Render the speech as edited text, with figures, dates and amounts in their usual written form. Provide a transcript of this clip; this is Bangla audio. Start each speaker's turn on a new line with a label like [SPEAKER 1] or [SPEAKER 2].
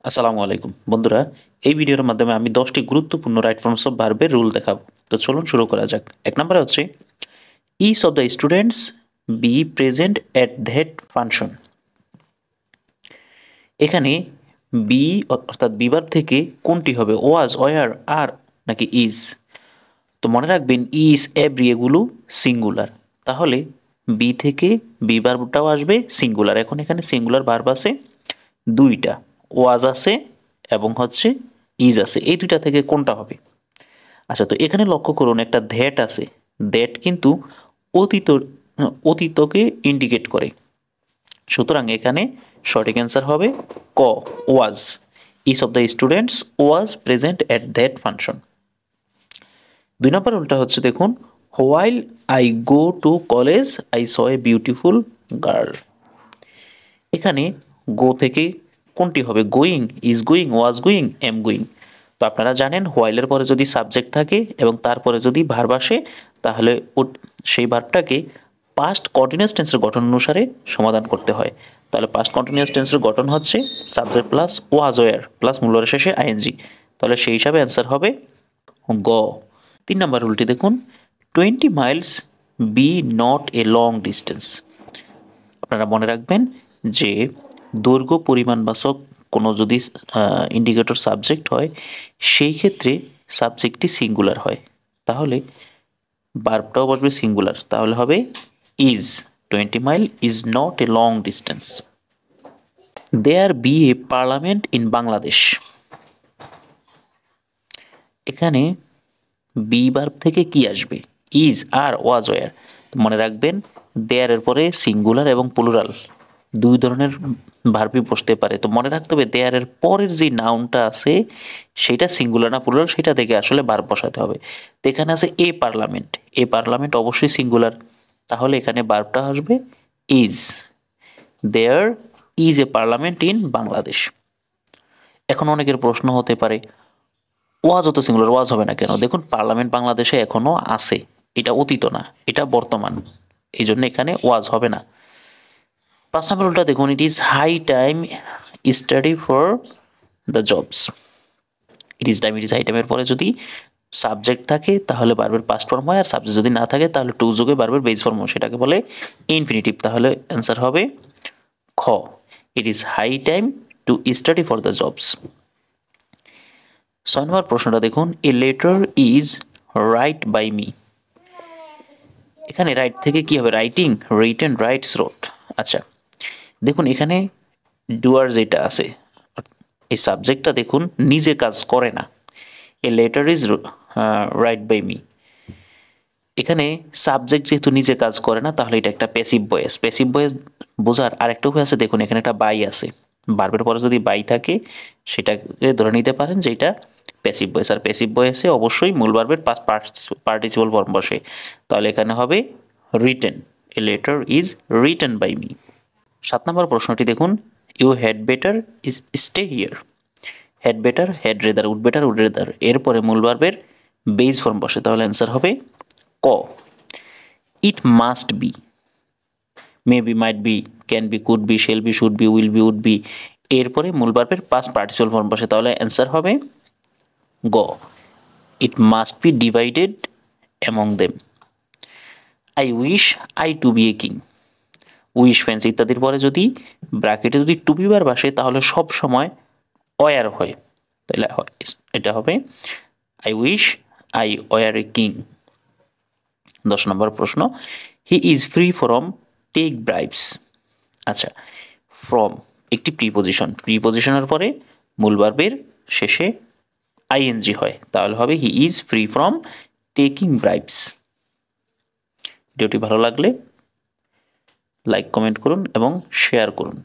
[SPEAKER 1] আসসালামু আলাইকুম বন্ধুরা, এই ভিডিওর মাধ্যমে আমি 10টি গুরুত্বপূর্ণ রাইট ফর্মস অফ ভার্বের রুল দেখাবো। তো চলুন শুরু করা যাক। এক নম্বরে হচ্ছে each of the students be present at that function. এখানে বি অর্থাৎ বিভার থেকে কোনটি হবে, ওয়াজ, ওয়ার, আর নাকি ইজ? তো মনে রাখবেন ইজ, এভরি এগুলো সিঙ্গুলার, তাহলে বি থেকে বি ভার্বটাও আসবে সিঙ্গুলার। এখন এখানে সিঙ্গুলার ভার্ব আছে দুইটা, ওয়াজ আছে এবং হচ্ছে ইজ আছে। এই দুইটা থেকে কোনটা হবে? আচ্ছা, তো এখানে লক্ষ্য করুন একটা দ্যাট আছে। দ্যাট কিন্তু অতীত অতীতকে ইন্ডিকেট করে, সুতরাং এখানে সঠিক অ্যান্সার হবে ক, was. Each of the students was present at that function. দুই নম্বর উল্টা হচ্ছে দেখুন, while I go to college I saw a beautiful girl. এখানে গো থেকে কোনটি হবে? Going, is going, was going, am going. তো আপনারা জানেন হোয়াইলের পরে যদি সাবজেক্ট থাকে এবং তারপরে যদি ভার্ব আসে, তাহলে সেই ভার্বটাকে পাস্ট কন্টিনিউয়াস টেন্সের গঠন অনুসারে সমাধান করতে হয়। তাহলে পাস্ট কন্টিনিউয়াস টেন্সের গঠন হচ্ছে subject plus was were plus মূলর শেষে আইএনজি। তাহলে সেই হিসাবে অ্যান্সার হবে গ। 3 নম্বর রুলটি দেখুন, 20 miles be not a long distance. আপনারা মনে রাখবেন যে দৈর্ঘ্য পরিমাণবাচক কোনো যদি ইন্ডিকেটর সাবজেক্ট হয়, সেই ক্ষেত্রে সাবজেক্টটি সিঙ্গুলার হয়, তাহলে ভার্বটাও বসবে সিঙ্গুলার, তাহলে হবে is. 20 mile is not a long distance. There be a parliament in Bangladesh. এখানে বি ভার্ব থেকে কি আসবে? Is, are, was, were. মনে রাখবেন দেয়ারের পরে সিঙ্গুলার এবং প্লুরাল দুই ধরনের ভার্বই বসতে পারে। তো মনে রাখতে হবে দেয়ারের পরের যে নাউনটা আছে সেটা সিঙ্গুলার না প্লুরাল, সেটা দেখে আসলে ভার্ব বসাতে হবে। তো এখানে আছে এ পার্লামেন্ট, এ পার্লামেন্ট অবশ্যই সিঙ্গুলার, তাহলে এখানে ভার্বটা আসবে is. There is a parliament in Bangladesh. এখন অনেকের প্রশ্ন হতে পারে ওয়াজও তো সিঙ্গুলার, ওয়াজ হবে না কেন? দেখুন পার্লামেন্ট বাংলাদেশে এখনো আছে, এটা অতীত না, এটা বর্তমান, এই জন্য এখানে ওয়াজ হবে না। 5 নম্বর উল্টা দেখুন, it is high time study for the jobs. It is time, it is high টাইমের পরে যদি সাবজেক্ট থাকে তাহলে ভার্বের পাস্ট ফর্ম হয়, আর সাবজেক্ট যদি না থাকে তাহলে টু যুগে ভার্বের বেস ফর্ম হয়, সেটাকে বলে ইনফিনিটিভ। তাহলে অ্যান্সার হবে খ, it is high time to study for the jobs. 6 নম্বর প্রশ্নটা দেখুন, a letter is write by me. এখানে রাইট থেকে কি হবে? Writing, written, writes, wrote. আচ্ছা দেখুন এখানে ডুয়ার যেটা আছে, এই সাবজেক্টটা দেখুন নিজে কাজ করে না। A letter is write by me, এখানে সাবজেক্ট যেহেতু নিজে কাজ করে না, তাহলে এটা একটা প্যাসিভ ভয়েস। প্যাসিভ ভয়েস বোঝার আরেকটা উপায় আছে, দেখুন এখানে একটা বাই আছে, ভার্বের পরে যদি বাই থাকে সেটাকে ধরে নিতে পারেন যে এটা প্যাসিভ ভয়েস। আর প্যাসিভ ভয়েসে অবশ্যই মূল ভার্বের পার্টিসিপল ফর্ম বসে, তাহলে এখানে হবে written. A letter is written by me. 7 নম্বর প্রশ্নটি দেখুন, you had better is stay here. Had better, had rather, would better, would rather, এরপরে মূল ভার্বের বেস ফর্ম বসে, তাহলে অ্যান্সার হবে ক। It must be, may be, might be, can be, could be, shall be, should be, will be, would be, এরপরে মূল ভার্বের পাস্ট পার্টিসিপল ফর্ম বসে, তাহলে অ্যান্সার হবে গ। It must be divided among them. I wish I to be a king. Wish, fancy ইত্যাদির পরে যদি ব্র্যাকেটে যদি টু বি ভার্ব আসে তাহলে সব সময় ওয়ার হয়, তাহলে এটা হবে I wish I were a king. 10 নম্বর প্রশ্ন, he is free from take bribes. আচ্ছা, ফ্রম একটি প্রিপোজিশন, প্রিপোজিশনের পরে মূল ভার্বের শেষে আইএনজি হয়, তাহলে হবে he is free from taking bribes. ভিডিওটি ভালো লাগলে লাইক, কমেন্ট করুন এবং শেয়ার করুন।